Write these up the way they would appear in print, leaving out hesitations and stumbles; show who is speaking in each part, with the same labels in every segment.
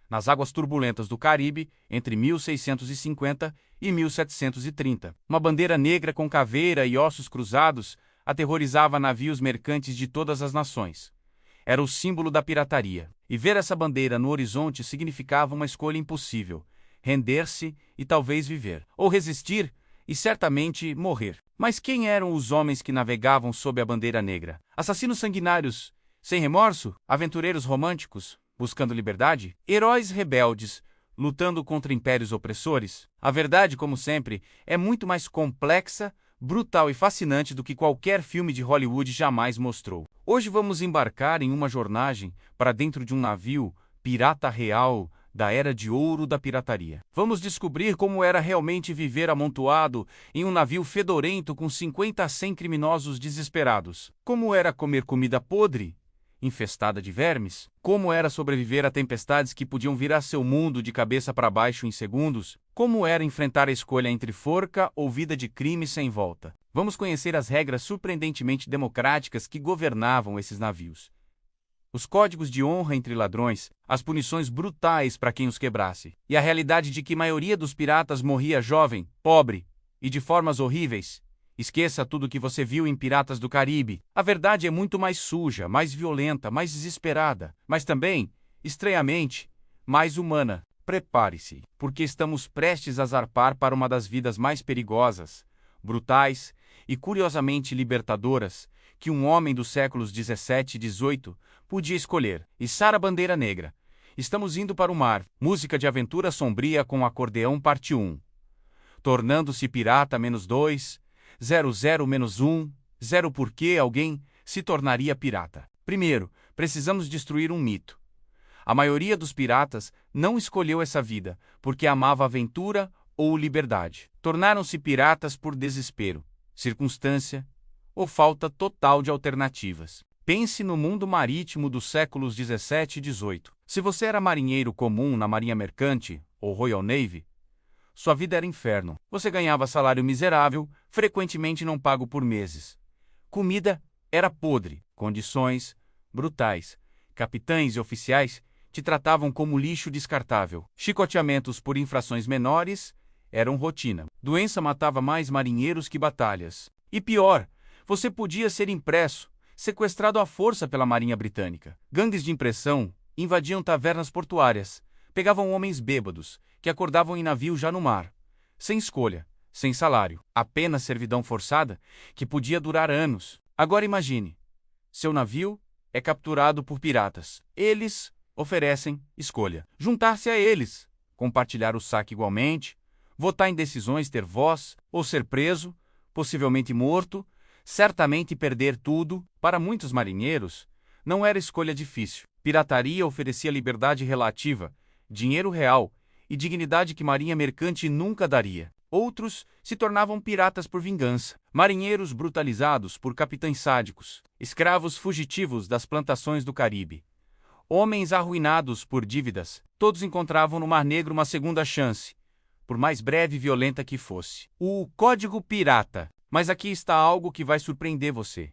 Speaker 1: nas águas turbulentas do Caribe entre 1650 e 1730. Uma bandeira negra com caveira e ossos cruzados aterrorizava navios mercantes de todas as nações. Era o símbolo da pirataria. E ver essa bandeira no horizonte significava uma escolha impossível: render-se e talvez viver, ou resistir e certamente morrer. Mas quem eram os homens que navegavam sob a bandeira negra? Assassinos sanguinários, sem remorso? Aventureiros românticos, buscando liberdade? Heróis rebeldes, lutando contra impérios opressores? A verdade, como sempre, é muito mais complexa, brutal e fascinante do que qualquer filme de Hollywood jamais mostrou. Hoje vamos embarcar em uma jornada para dentro de um navio pirata real da Era de Ouro da pirataria. Vamos descobrir como era realmente viver amontoado em um navio fedorento com 50 a 100 criminosos desesperados. Como era comer comida podre, infestada de vermes? Como era sobreviver a tempestades que podiam virar seu mundo de cabeça para baixo em segundos? Como era enfrentar a escolha entre forca ou vida de crime sem volta? Vamos conhecer as regras surpreendentemente democráticas que governavam esses navios. Os códigos de honra entre ladrões, as punições brutais para quem os quebrasse, e a realidade de que a maioria dos piratas morria jovem, pobre e de formas horríveis. Esqueça tudo o que você viu em Piratas do Caribe. A verdade é muito mais suja, mais violenta, mais desesperada, mas também, estranhamente, mais humana. Prepare-se, porque estamos prestes a zarpar para uma das vidas mais perigosas, brutais e curiosamente libertadoras que um homem dos séculos 17 e 18 podia escolher. Içar a bandeira negra. Estamos indo para o mar. Música de aventura sombria com acordeão parte 1. Tornando-se pirata -2, 00-1, 0 por que alguém se tornaria pirata. Primeiro, precisamos destruir um mito. A maioria dos piratas não escolheu essa vida porque amava aventura ou liberdade. Tornaram-se piratas por desespero, circunstância ou falta total de alternativas. Pense no mundo marítimo dos séculos 17 e 18. Se você era marinheiro comum na Marinha Mercante ou Royal Navy, sua vida era inferno. Você ganhava salário miserável, frequentemente não pago por meses. Comida era podre, condições brutais. Capitães e oficiais te tratavam como lixo descartável. Chicoteamentos por infrações menores eram rotina. Doença matava mais marinheiros que batalhas. E pior, você podia ser impresso, sequestrado à força pela Marinha Britânica. Gangues de impressão invadiam tavernas portuárias, pegavam homens bêbados, que acordavam em navio já no mar. Sem escolha, sem salário, apenas servidão forçada, que podia durar anos. Agora imagine, seu navio é capturado por piratas. Eles oferecem escolha. Juntar-se a eles, compartilhar o saque igualmente, votar em decisões, ter voz, ou ser preso, possivelmente morto, certamente perder tudo. Para muitos marinheiros, não era escolha difícil. Pirataria oferecia liberdade relativa, dinheiro real e dignidade que marinha mercante nunca daria. Outros se tornavam piratas por vingança, marinheiros brutalizados por capitães sádicos, escravos fugitivos das plantações do Caribe, homens arruinados por dívidas. Todos encontravam no Mar Negro uma segunda chance, por mais breve e violenta que fosse. O Código Pirata. Mas aqui está algo que vai surpreender você.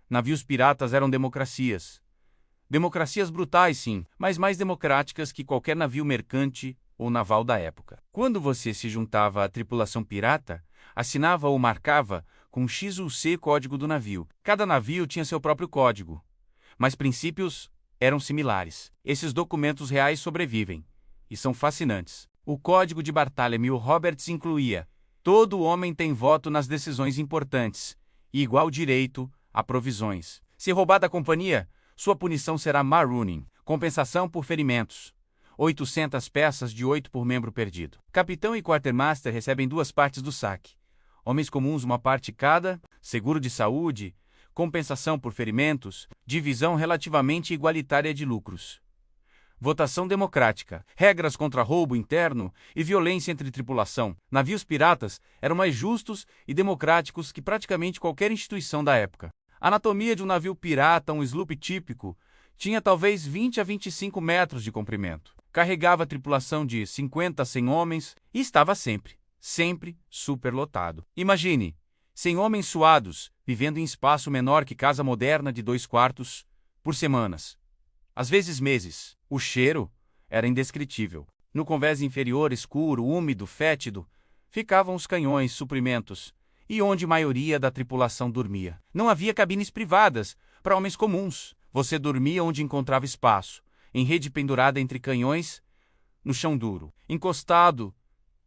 Speaker 1: Navios piratas eram democracias. Democracias brutais, sim, mas mais democráticas que qualquer navio mercante ou naval da época. Quando você se juntava à tripulação pirata, assinava ou marcava com X ou C código do navio. Cada navio tinha seu próprio código, mas princípios eram similares. Esses documentos reais sobrevivem e são fascinantes. O Código de Bartholomew Roberts incluía: todo homem tem voto nas decisões importantes e igual direito a provisões. Se roubar da companhia, sua punição será marooning, compensação por ferimentos. 800 peças de 8 por membro perdido. Capitão e quartermaster recebem 2 partes do saque. Homens comuns uma parte cada, seguro de saúde, compensação por ferimentos, divisão relativamente igualitária de lucros. Votação democrática, regras contra roubo interno e violência entre tripulação. Navios piratas eram mais justos e democráticos que praticamente qualquer instituição da época. A anatomia de um navio pirata, um sloop típico, tinha talvez 20 a 25 metros de comprimento. Carregava tripulação de 50 a 100 homens e estava sempre superlotado. Imagine, 100 homens suados, vivendo em espaço menor que casa moderna de 2 quartos, por semanas. Às vezes meses. O cheiro era indescritível. No convés inferior, escuro, úmido, fétido, ficavam os canhões, suprimentos, e onde a maioria da tripulação dormia. Não havia cabines privadas para homens comuns. Você dormia onde encontrava espaço, em rede pendurada entre canhões, no chão duro, encostado,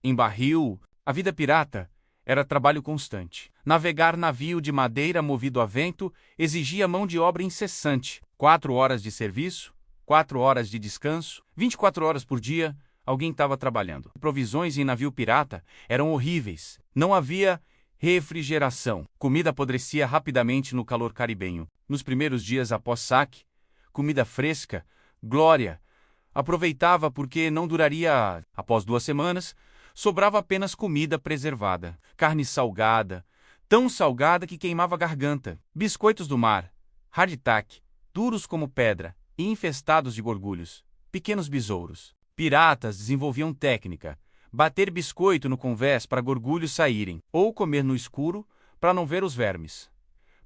Speaker 1: em barril. A vida pirata era trabalho constante. Navegar navio de madeira movido a vento exigia mão de obra incessante. 4 horas de serviço, 4 horas de descanso, 24 horas por dia, alguém estava trabalhando. Provisões em navio pirata eram horríveis. Não havia refrigeração. Comida apodrecia rapidamente no calor caribenho. Nos primeiros dias após saque, comida fresca, glória. Aproveitava porque não duraria. Após 2 semanas, sobrava apenas comida preservada. Carne salgada, tão salgada que queimava a garganta. Biscoitos do mar, hardtack, duros como pedra e infestados de gorgulhos. Pequenos besouros. Piratas desenvolviam técnica. Bater biscoito no convés para gorgulhos saírem, ou comer no escuro para não ver os vermes.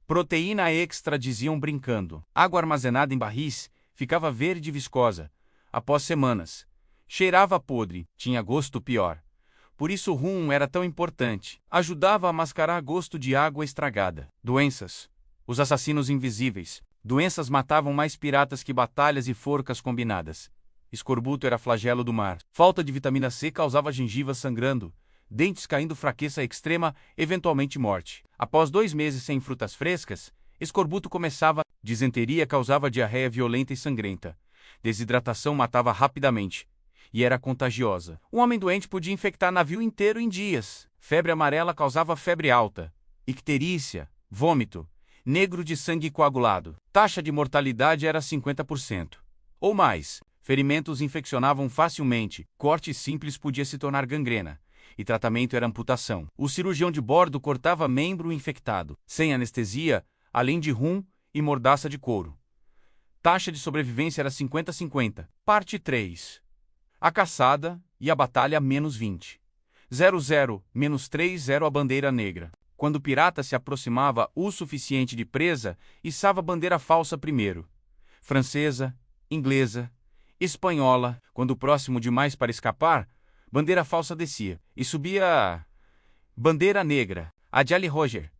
Speaker 1: Proteína extra, diziam brincando. Água armazenada em barris ficava verde e viscosa. Após semanas, cheirava podre, tinha gosto pior. Por isso o rum era tão importante. Ajudava a mascarar gosto de água estragada. Doenças. Os assassinos invisíveis. Doenças matavam mais piratas que batalhas e forcas combinadas. Escorbuto era flagelo do mar. Falta de vitamina C causava gengivas sangrando, dentes caindo, fraqueza extrema, eventualmente morte. Após 2 meses sem frutas frescas, escorbuto começava. Disenteria causava diarreia violenta e sangrenta. Desidratação matava rapidamente e era contagiosa. Um homem doente podia infectar navio inteiro em dias. Febre amarela causava febre alta, icterícia, vômito, negro de sangue coagulado. Taxa de mortalidade era 50% ou mais. Ferimentos infeccionavam facilmente, corte simples podia se tornar gangrena, e tratamento era amputação. O cirurgião de bordo cortava membro infectado, sem anestesia, além de rum e mordaça de couro. Taxa de sobrevivência era 50-50. Parte 3. A caçada e a batalha -20. 00-30 a bandeira negra. Quando o pirata se aproximava o suficiente de presa, içava a bandeira falsa primeiro. Francesa, inglesa, espanhola. Quando próximo demais para escapar, bandeira falsa descia e subia a bandeira negra, a Jolly Roger,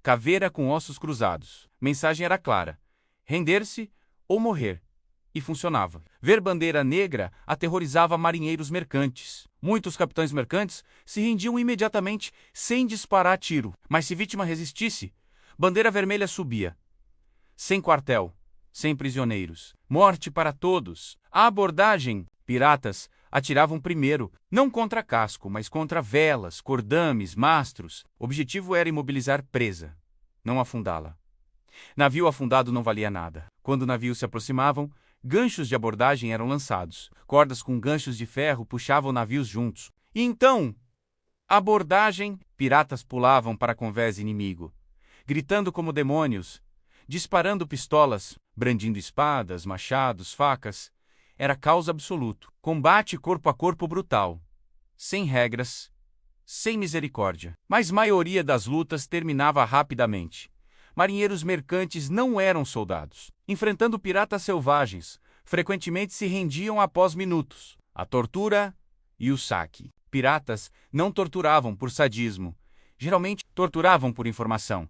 Speaker 1: caveira com ossos cruzados. Mensagem era clara: render-se ou morrer. E funcionava. Ver bandeira negra aterrorizava marinheiros mercantes. Muitos capitães mercantes se rendiam imediatamente, sem disparar tiro. Mas se vítima resistisse, bandeira vermelha subia. Sem quartel, sem prisioneiros. Morte para todos. A abordagem. Piratas atiravam primeiro, não contra casco, mas contra velas, cordames, mastros. O objetivo era imobilizar presa, não afundá-la. Navio afundado não valia nada. Quando navios se aproximavam, ganchos de abordagem eram lançados. Cordas com ganchos de ferro puxavam navios juntos. E então, abordagem, piratas pulavam para convés inimigo, gritando como demônios, disparando pistolas, brandindo espadas, machados, facas. Era caos absoluto. Combate corpo a corpo brutal. Sem regras, sem misericórdia. Mas a maioria das lutas terminava rapidamente. Marinheiros mercantes não eram soldados. Enfrentando piratas selvagens, frequentemente se rendiam após minutos. A tortura e o saque. Piratas não torturavam por sadismo. Geralmente torturavam por informação.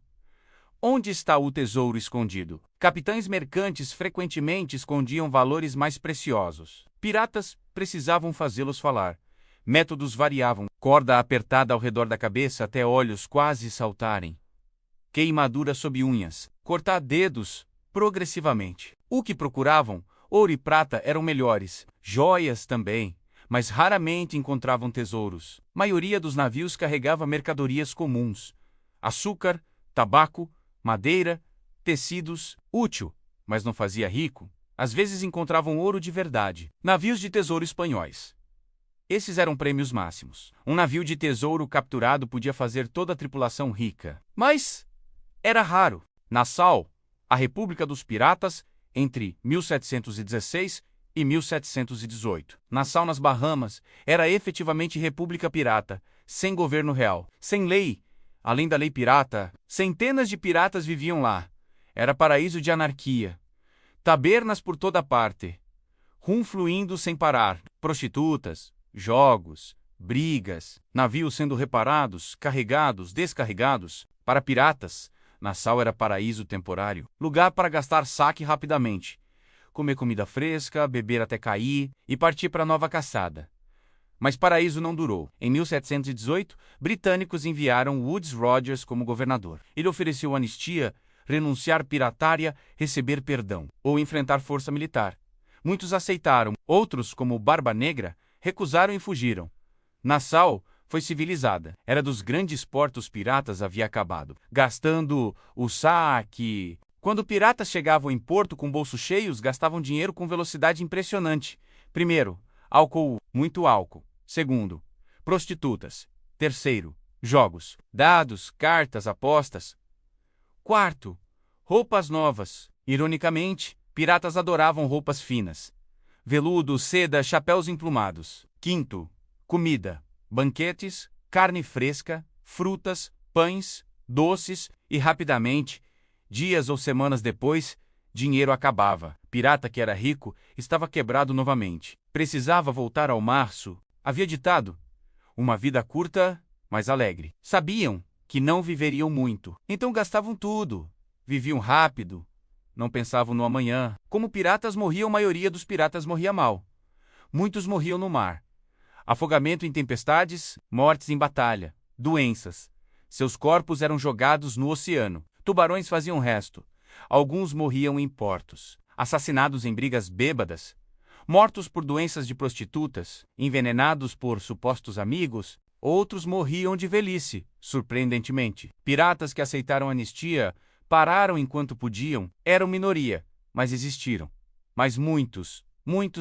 Speaker 1: Onde está o tesouro escondido? Capitães mercantes frequentemente escondiam valores mais preciosos. Piratas precisavam fazê-los falar. Métodos variavam. Corda apertada ao redor da cabeça até olhos quase saltarem. Queimadura sob unhas. Cortar dedos progressivamente. O que procuravam, ouro e prata eram melhores. Joias também, mas raramente encontravam tesouros. A maioria dos navios carregava mercadorias comuns. Açúcar, tabaco, madeira, tecidos, útil, mas não fazia rico. Às vezes encontravam ouro de verdade. Navios de tesouro espanhóis. Esses eram prêmios máximos. Um navio de tesouro capturado podia fazer toda a tripulação rica. Mas era raro. Nassau, a República dos Piratas, entre 1716 e 1718. Nassau, nas Bahamas, era efetivamente república pirata, sem governo real, sem lei. Além da lei pirata, centenas de piratas viviam lá. Era paraíso de anarquia. Tabernas por toda parte. rum fluindo sem parar, prostitutas, jogos, brigas, navios sendo reparados, carregados, descarregados. Para piratas, Nassau era paraíso temporário, lugar para gastar saque rapidamente, comer comida fresca, beber até cair e partir para nova caçada. Mas paraíso não durou. Em 1718, britânicos enviaram Woodes Rogers como governador. Ele ofereceu anistia, renunciar piratária, receber perdão, ou enfrentar força militar. Muitos aceitaram, outros, como Barba Negra, recusaram e fugiram. Nassau foi civilizada. Era dos grandes portos piratas havia acabado, gastando o saque. Quando piratas chegavam em porto com bolsos cheios, gastavam dinheiro com velocidade impressionante. Primeiro, álcool, muito álcool. Segundo, prostitutas. Terceiro, jogos, dados, cartas, apostas. Quarto, roupas novas. Ironicamente, piratas adoravam roupas finas. Veludo, seda, chapéus emplumados. Quinto, comida, banquetes, carne fresca, frutas, pães, doces e, rapidamente, dias ou semanas depois, dinheiro acabava. Pirata que era rico estava quebrado novamente. Precisava voltar ao março. Havia ditado: uma vida curta, mas alegre. Sabiam que não viveriam muito, então gastavam tudo. Viviam rápido, não pensavam no amanhã. Como piratas morriam, a maioria dos piratas morria mal. Muitos morriam no mar. Afogamento em tempestades, mortes em batalha, doenças. Seus corpos eram jogados no oceano. Tubarões faziam o resto. Alguns morriam em portos, assassinados em brigas bêbadas, mortos por doenças de prostitutas, envenenados por supostos amigos. Outros morriam de velhice, surpreendentemente. Piratas que aceitaram anistia pararam enquanto podiam. Eram minoria, mas existiram. Mas muitos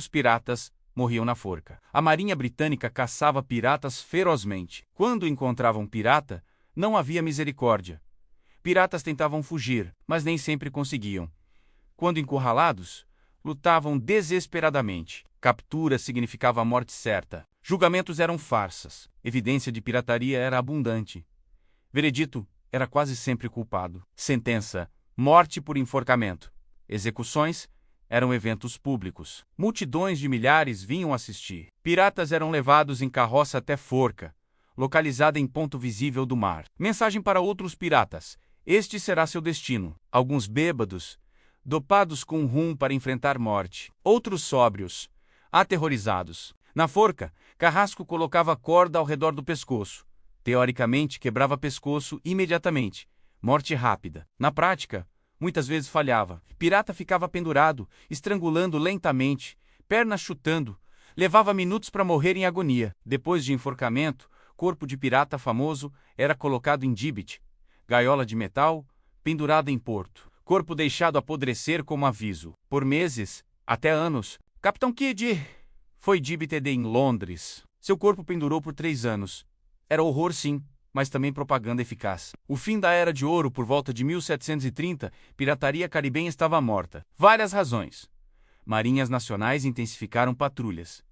Speaker 1: piratas morriam na forca. A Marinha Britânica caçava piratas ferozmente. Quando encontravam pirata, não havia misericórdia. Piratas tentavam fugir, mas nem sempre conseguiam. Quando encurralados, lutavam desesperadamente. Captura significava a morte certa. Julgamentos eram farsas. Evidência de pirataria era abundante. Veredito era quase sempre culpado. Sentença: morte por enforcamento. Execuções eram eventos públicos. Multidões de milhares vinham assistir. Piratas eram levados em carroça até forca, localizada em ponto visível do mar. Mensagem para outros piratas: este será seu destino. Alguns bêbados, dopados com rum para enfrentar morte. Outros sóbrios, aterrorizados. Na forca, Carrasco colocava corda ao redor do pescoço. Teoricamente, quebrava pescoço imediatamente. Morte rápida. Na prática, muitas vezes falhava. Pirata ficava pendurado, estrangulando lentamente, pernas chutando. Levava minutos para morrer em agonia. Depois de enforcamento, corpo de pirata famoso era colocado em gibbet, gaiola de metal, pendurada em porto. Corpo deixado apodrecer como aviso. Por meses, até anos, Capitão Kidd foi gibbeted em Londres. Seu corpo pendurou por 3 anos. Era horror, sim, mas também propaganda eficaz. O fim da Era de Ouro, por volta de 1730, pirataria caribenha estava morta. Várias razões. Marinhas nacionais intensificaram patrulhas.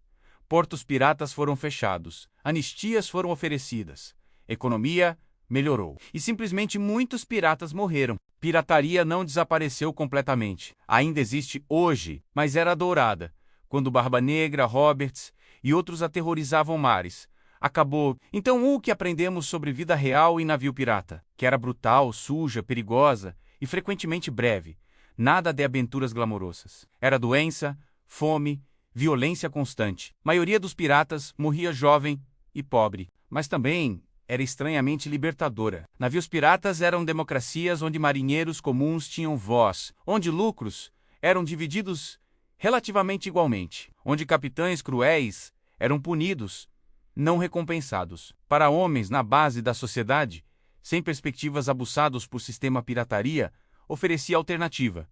Speaker 1: Portos piratas foram fechados. Anistias foram oferecidas. Economia melhorou. E simplesmente muitos piratas morreram. Pirataria não desapareceu completamente. Ainda existe hoje, mas era dourada, quando Barba Negra, Roberts e outros aterrorizavam mares. Acabou. Então o que aprendemos sobre vida real em navio pirata? Que era brutal, suja, perigosa e frequentemente breve. Nada de aventuras glamourosas. Era doença, fome, violência constante. A maioria dos piratas morria jovem e pobre, mas também era estranhamente libertadora. Navios piratas eram democracias onde marinheiros comuns tinham voz, onde lucros eram divididos relativamente igualmente, onde capitães cruéis eram punidos, não recompensados. Para homens na base da sociedade, sem perspectivas, abusados por sistema pirataria, oferecia alternativa.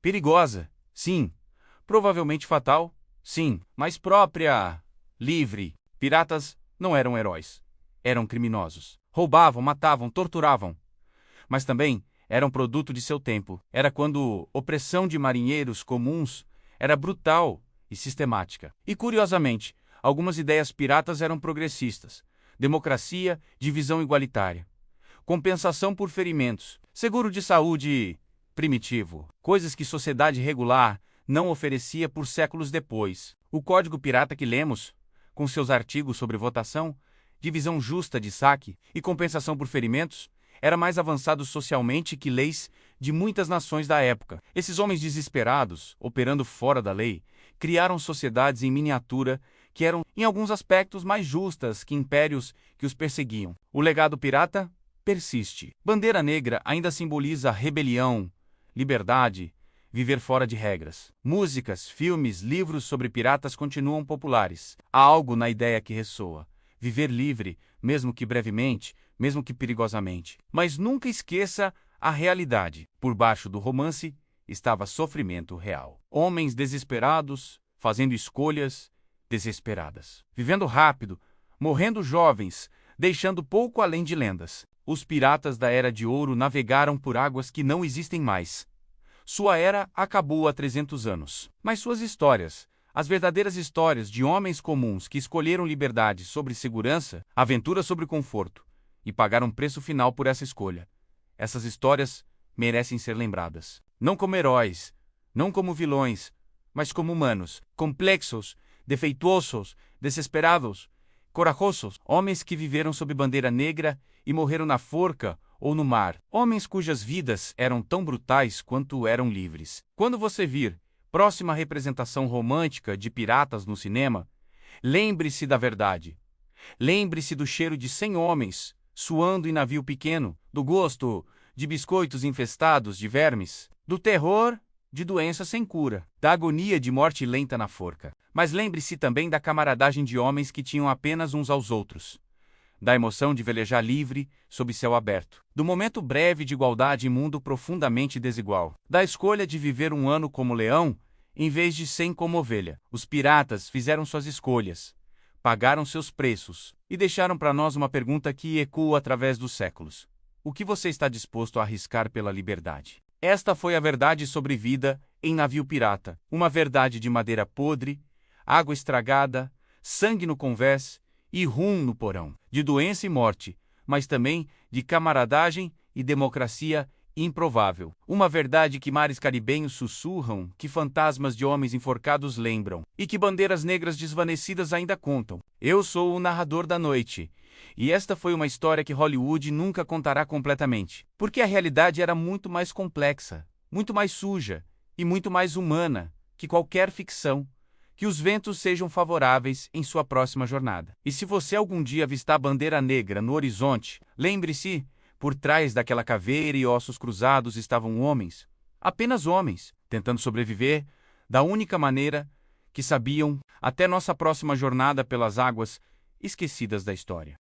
Speaker 1: Perigosa, sim. Provavelmente fatal, sim. Mas própria, livre. Piratas não eram heróis. Eram criminosos. Roubavam, matavam, torturavam. Mas também eram produto de seu tempo. Era quando a opressão de marinheiros comuns era brutal e sistemática. E, curiosamente, algumas ideias piratas eram progressistas. Democracia, divisão igualitária. Compensação por ferimentos. Seguro de saúde primitivo. Coisas que sociedade regular não oferecia por séculos depois. O Código Pirata que lemos, com seus artigos sobre votação, divisão justa de saque e compensação por ferimentos, era mais avançado socialmente que leis de muitas nações da época. Esses homens desesperados, operando fora da lei, criaram sociedades em miniatura que eram, em alguns aspectos, mais justas que impérios que os perseguiam. O legado pirata persiste. Bandeira Negra ainda simboliza rebelião, liberdade, viver fora de regras. Músicas, filmes, livros sobre piratas continuam populares. Há algo na ideia que ressoa. Viver livre, mesmo que brevemente, mesmo que perigosamente. Mas nunca esqueça a realidade. Por baixo do romance estava sofrimento real. Homens desesperados, fazendo escolhas desesperadas. Vivendo rápido, morrendo jovens, deixando pouco além de lendas. Os piratas da Era de Ouro navegaram por águas que não existem mais. Sua era acabou há 300 anos. Mas suas histórias, as verdadeiras histórias de homens comuns que escolheram liberdade sobre segurança, aventura sobre conforto, e pagaram preço final por essa escolha. Essas histórias merecem ser lembradas. Não como heróis, não como vilões, mas como humanos, complexos, defeituosos, desesperados, corajosos, homens que viveram sob bandeira negra e morreram na forca ou no mar, homens cujas vidas eram tão brutais quanto eram livres. Quando você vir próxima representação romântica de piratas no cinema, lembre-se da verdade. Lembre-se do cheiro de 100 homens suando em navio pequeno, do gosto de biscoitos infestados de vermes, do terror de doença sem cura, da agonia de morte lenta na forca. Mas lembre-se também da camaradagem de homens que tinham apenas uns aos outros, da emoção de velejar livre sob céu aberto, do momento breve de igualdade em mundo profundamente desigual, da escolha de viver um ano como leão em vez de 100 como ovelha. Os piratas fizeram suas escolhas, pagaram seus preços e deixaram para nós uma pergunta que ecoa através dos séculos. O que você está disposto a arriscar pela liberdade? Esta foi a verdade sobre vida em navio pirata. Uma verdade de madeira podre, água estragada, sangue no convés e rum no porão. De doença e morte, mas também de camaradagem e democracia improvável. Uma verdade que mares caribenhos sussurram, que fantasmas de homens enforcados lembram, e que bandeiras negras desvanecidas ainda contam. Eu sou o narrador da noite, e esta foi uma história que Hollywood nunca contará completamente, porque a realidade era muito mais complexa, muito mais suja e muito mais humana que qualquer ficção. Que os ventos sejam favoráveis em sua próxima jornada. E se você algum dia avistar a bandeira negra no horizonte, lembre-se, por trás daquela caveira e ossos cruzados estavam homens, apenas homens, tentando sobreviver da única maneira que sabiam até nossa próxima jornada pelas águas esquecidas da história.